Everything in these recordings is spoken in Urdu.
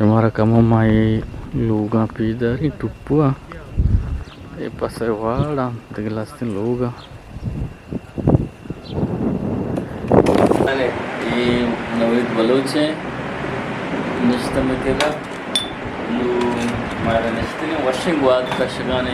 Shimara kama mai luga pidari tupua e pasewala deglastin luga e Navid Baloch nishta metera lu mara nishtini washing wad kashgane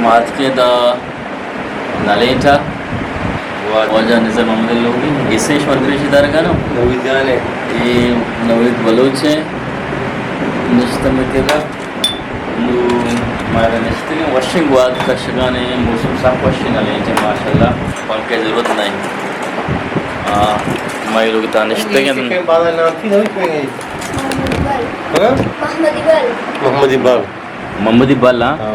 شمات کے دا نلیٹا واجہ نظر محمد اللوگی اسے شمرگریشی دارگا نا نوید جانے یہ نوید بلوچ ہے نشتہ مکرہ نو مارا نشتہ وشنگ واد کشگانے موسم صاف وشنگ نلیٹا ماشاءاللہ پنکے ضرورت نہیں مائی لوگ تا نشتہ کے بعد نام تھی نوید پہ گئی محمد اقبال محمد اقبال ہاں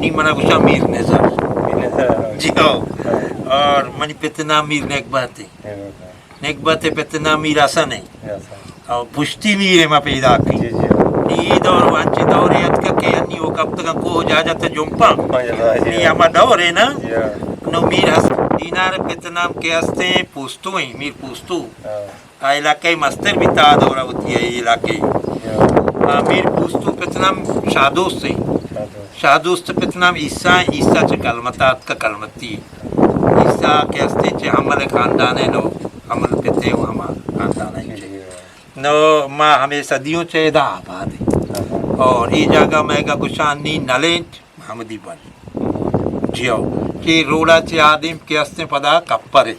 نیمنا گوشا میر نظر جی ہاں اور منی پتنا میر نکباتے نکباتے پتنا میر آسان ہے اور پشتی میر ہے ما پیدا کی نی دور وانچی دوریت کا کہ انی وہ کب تک کو جا جاتا جمپا نی اما دور ہے نا نو میر ہس دینار پتنام کے ہستے ہیں پوستو ہیں میر پوستو علاقے مستر بھی تا دورہ ہوتی ہے یہ علاقے میر پوستو پتنام شادوست ہیں شادوست پتنام عیسیٰ عیسیٰ چا کلمتات کا کلمتی عیسیٰ کے ہستے چا حمل خاندان ہے نو حمل پتے ہو ہما خاندان ہے نو ماں ہمیں صدیوں چاہے دا آباد ہے اور ای جاگہ میں گا گشانی نلینٹ محمدی بن جیو کہ روڑا چے آدم کے ہستے پدا کپر ہے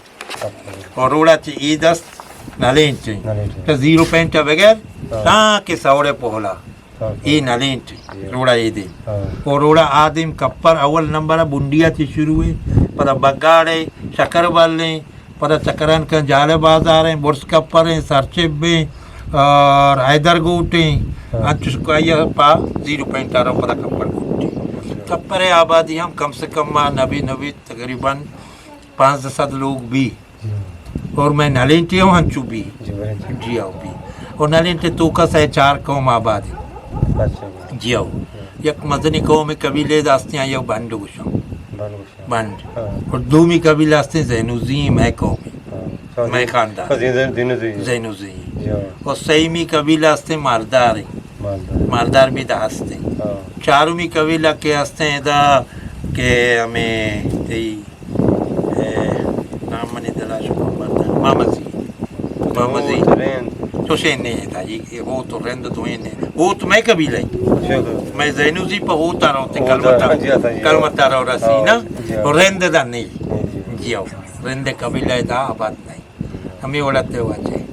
اور روڑا چے ای دست نلینٹ ہے زیرو پینٹا بغیر تاں کے سوڑے پہلا ای نلینٹ روڑا ای دے اور روڑا آدم کپر اول نمبر بنڈیا چے شروع ہے پدا بگاڑے شکر والے پدا چکران کا جالے بازار ہیں برس کپر ہیں سرچب ہیں اور حیدر گوٹ ہیں انچو شکایہ پا 0.8 پدا کپر گوٹ ہیں کپر آبادی ہم کم سے کم نبی تقریباً 500 لوگ بھی اور میں نلینٹی ہوں ہنچو بھی جی آؤ بھی اور نلینٹی توکا سے 4 قوم آبادی جی آؤ یک مدنی قوم قبیلے داستیاں یک بانڈو گوشوں بانڈ اور دومی قبیلے داستیں زینوزی میں قومی میں خاندان زینوزی اور سیمی قبیلہ ہستے مالدار ہیں مالدار بھی دا ہستے چارومی قبیلہ کے ہستے ہیں دا کہ ہمیں نام منی دلاش کو مامزی تو شین نہیں تھا یہ وہ تو رند تو وہ تو میں قبیلہ ہی میں زینوزی پہ ہوتا رہتے کلمتہ رہو رسی نا اور رند دا نہیں جی ہو رند قبیلہ دا آباد نہیں ہمیں اڑتے ہوا چاہیے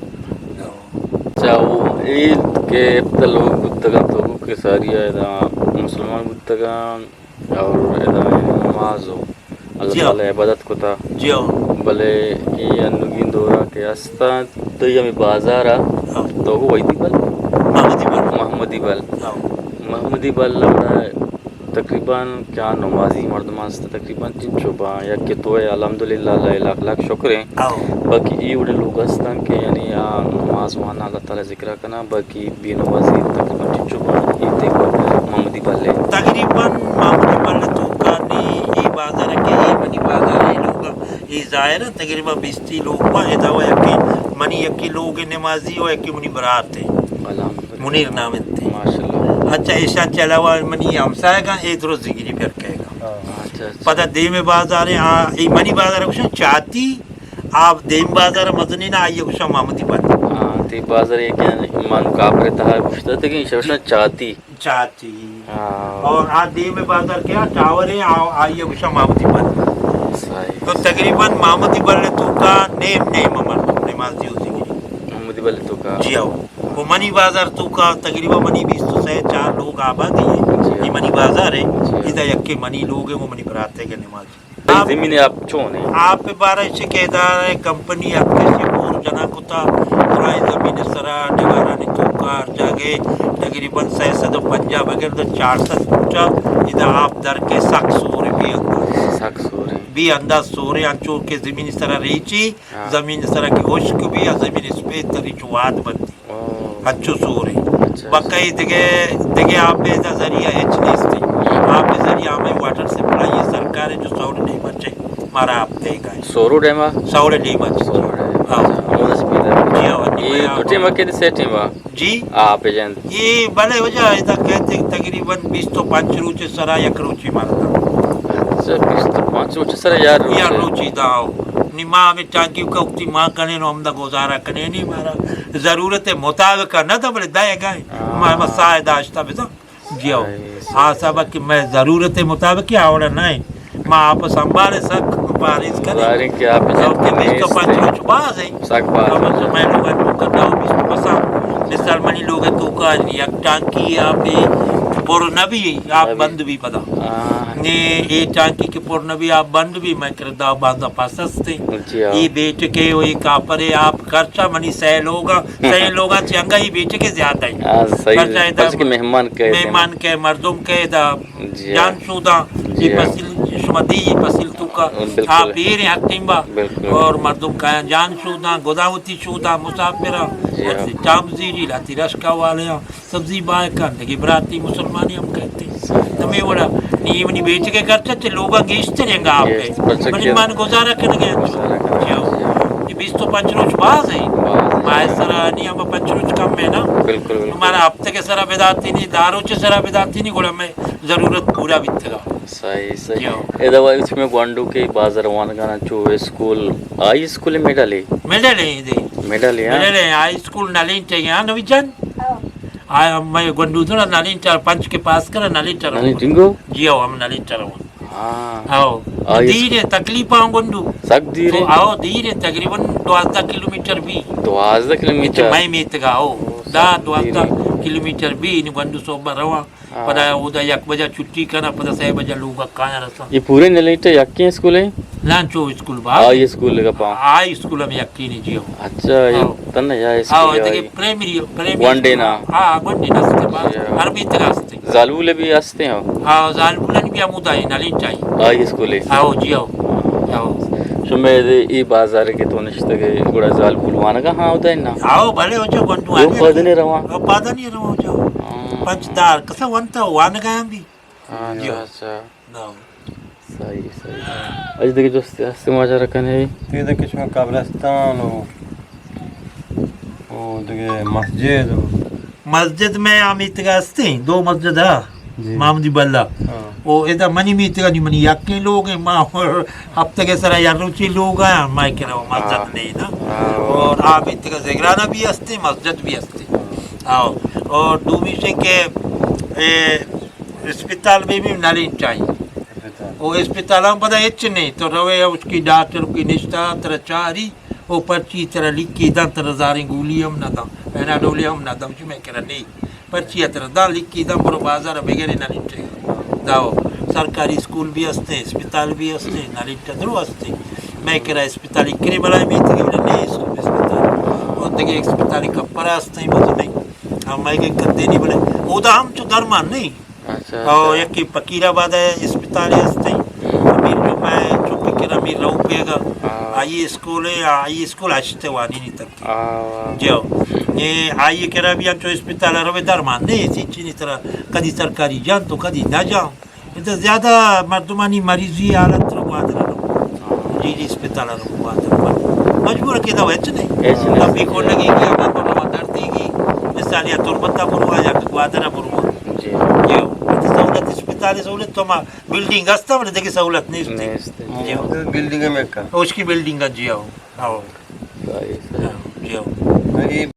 چاہو عید کے ابتا لوگ گتگان توگو کے ساری مسلمان گتگان اور نماز ہو اللہ تعالی عبادت کو تا بلے یہ انگین دورا کے استا تو یہ بازارا تو وہ ویدی بل محمدی بل لوڑا تقریباً کیا نمازی مردمان سے تقریباً 3 شعبہ یا کہ تو ہے الحمدللہ اللہ لاکھ شکر ہیں باقی یہ اڑے لوگ ہستان کہ یعنی نماز وانا اللہ تعالی ذکرہ کنا باقی بے نمازی تقریباً 3 شعبہ یہ دیکھو محمدی بل ہے تقریباً محمدی بل تو کانی یہ بازار کے یہ منی بازار یہ لوگ یہ ظاہر ہے تقریباً 20 لوگ با ادا ہوا یکی منی یکی لوگ نمازی ہو یکی منی برات ہے منیر نامت تھے اچھا ایسا چلا ہوا منی ہمسائے گا ایک روز زگیری پھر کہے گا پتہ دیم بازار ہے منی بازار ہے کچھ چاہتی آپ دیم بازار مدنی نہ آئیے کچھ محمدی بن تی بازار یہ کہ مانو کافر تہا پوچھتا تھا کہ شوشنا چاہتی اور دیم بازار کیا ٹاور ہے آئیے کچھ محمدی بن تو تقریباً محمدی بن تو کا نیم امر نمازی ہو زگیری محمدی بل تو کا جی آؤ وہ منی بازار تو کا تقریباً منی 20 سے 4 لوگ آبادی ہیں یہ منی بازار ہے ادھر یک کے منی لوگ ہیں وہ منی براتے کے نماز زمین آپ چون ہیں آپ پہ 12 سے کہدار ہے کمپنی آپ کے سے اور جنا کتا ترائی زمین سرا ڈگارانی توکار جاگے تقریباً 650 بغیر 400 پوچھا ادھر آپ در کے سخت سورے بھی انداز بھی انداز سورے انچور کے زمین سرا ریچی زمین سرا کی خشک بھی زمین اس پہ تری چواد بنتی اچھو سورے بقی دیگے آپ پہ ذریعہ ایچ نیس تھی آپ پہ ذریعہ ہمیں واٹر سپلائی یہ سرکار ہے جو سوڑ نہیں بچے مارا آپ دے گا سورو ڈیما سوڑ نہیں بچے یہ دو ٹیمہ کے سے ٹیمہ جی آپ جانت یہ بلے ہو جائے تھا کہتے تقریباً 20 تو 5 روچے سرا یک روچی مارتا اچھا 20 تو 5 روچے سرا یار روچی داؤ نی ماں ہمیں ٹانکیوں کا اکتی ماں کنے نو ہمدہ گزارا کنے نہیں مارا ضرورت مطابق نہ تھا بلے دائے گائے ماں مسائے داشتا بیتا جیو صاحبہ کہ میں ضرورت مطابق کیا آوڑا نہیں ماں آپ سنبھالے سک پاریز کریں ظاہریں کہ آپ کہ 20 تو 5 روچ باز ہیں سک باز میں لوگا تو کرداؤ 20 تو پسا مثال منی لوگا تو کا یک ٹانکی آپ پر نبی آپ بند بھی پدا نے اے ٹانکی کے پر نبی آپ بند بھی میں کردہ باندھا پاسستے جی ہاں یہ بیچ کے وہی کاپرے آپ خرچہ منی سہ لوگا چنگا ہی بیچ کے زیادہ ہی صحیح بس کہ مہمان کہے مہمان کے مردم کے دا جی جان سودا یہ پسیل شما دی یہ پسیل تو کا آپ یہ رہے حتیم با اور مردم کا جان سودا گداوتی سودا مسافرہ چام زیری لاتی رشکا والے سبزی بائے کرنے براتی مسلمانی ہم کہتے ہیں ہمیں بولا نیمنی بیچ کے کرتا تھے لوگا گیشتے رہیں گا آپ پہ مہمان گزارا کر گیا یہ 25 روز باز ہے مائے سرا نہیں ہم 5 روز کم ہے نا ہمارا ہفتے کے سرا بیداتی نہیں داروں چے سرا بیداتی نہیں گوڑا میں ضرورت پورا بیتے گا صحیح اے دوا اس میں گوانڈو کے بازار وانگانا چو اسکول آئی اسکول میڈل ہے آئی اسکول نالین چاہیے ہاں نوی جان میں گوانڈو دھونا نالین چار 5 کے پاس کرا نالین چار جی ہو ہم نالین چار ہوں دیر ہے تکلیف آؤں گوانڈو سک دیر ہے دیر ہے تقریباً 12 کلومیٹر بھی 12 کلومیٹر میں میت گا 12 کلومیٹر بھی گوانڈو صوبہ رہا پدا اودا 1 بجا چھٹی کرنا پدا 6 بجا لوگا کھانا رسا یہ پورے نلیٹا یکی اسکول ہے لانچو اسکول با آئی اسکول لگا پاؤں آئی اسکول میں یکی نہیں جیو اچھا یہ تنہ یا اسکول ہے پریمری وانڈے نا وانڈے نا ستے بعد عربی تگا ستے زالبولے بھی آستے ہیں زالبولن بھی عمودہ ہے نالین چاہیے آئی اسکول ہے جیو شمع ای بازار کے تو نشتے گئے گوڑا زالبول وانا کا ہاں ہوتا ہے نا بھلے ہو جاؤ گنٹو وہ پادنے رواں پادنے رواں ہو جاؤ پنچدار کسا وانتا وانا گیا بھی اچھا صحیح اج دیکھ جو ہستے ماجا رکھنے ہے یہ دیکھ شما قبرستان و دیکھ مسجد میں آمیت گا ہستے ہیں 2 مسجد ہے محمدی بلہ وہ ایدہ منی میت گا نہیں منی یکی لوگ ہیں ہفتے کے سرہ یا روچی لوگ ہیں میں کہنا وہ مسجد نہیں نا اور آمیت گا زگرانہ بھی ہستے مسجد بھی ہستے اور دومی سے کہ اسپیتال میں بھی نالین چاہیے وہ اسپیتال ہم پتہ اچھ نہیں تو روے اس کی ڈاکٹر کی نشتہ ترہ چاری وہ پرچی ترہ لکھی دن ترہ زاریں گولی ہم نہ دن پینا ڈولی ہم نہ دن جو میں کہنا نہیں پرچی ترہ دن لکھی دن برو بازار بگیرے نالین چاہیے داو سرکاری اسکول بھی ہستے اسپیتال بھی ہستے نالین چدرو ہستے میں کہنا اسپیتالی کرے بلائے میں تھی کہ نہیں اسپیتال اور دیکھے اسپیتالی کپرہ ہستے ہیں بہت نہیں ہم میں کہ کدے نہیں بلے او دا ہم چو درمان نہیں اور یکی پکیر آباد ہے اسپیتال ہستے امیر جو میں چو پکر امیر رہو پہ گا آئی اسکول ہے آئی اسکول ہشتے وانی نہیں تک جو یہ آئی کرا بھی ہم چو اسپیتال روے درمان نہیں اسی چینی طرح کدی سرکاری جان تو کدی نہ جاؤں یہ زیادہ مردمانی مریضی حالت رو بادر رو جی اسپیتال رو بادر مجبور کہ دا ویچ نہیں ابھی کو لگے گی ہمیں کو رو دردی گی مثال یا تربتہ برو آیا کہ بادر برو جو سہولت اسپیتال سہولت تو ہم بلڈنگ ہستا میں دیکھیں سہولت نہیں ہستے بلڈنگ میں اس کی بلڈنگ کا جی آؤ جی آؤ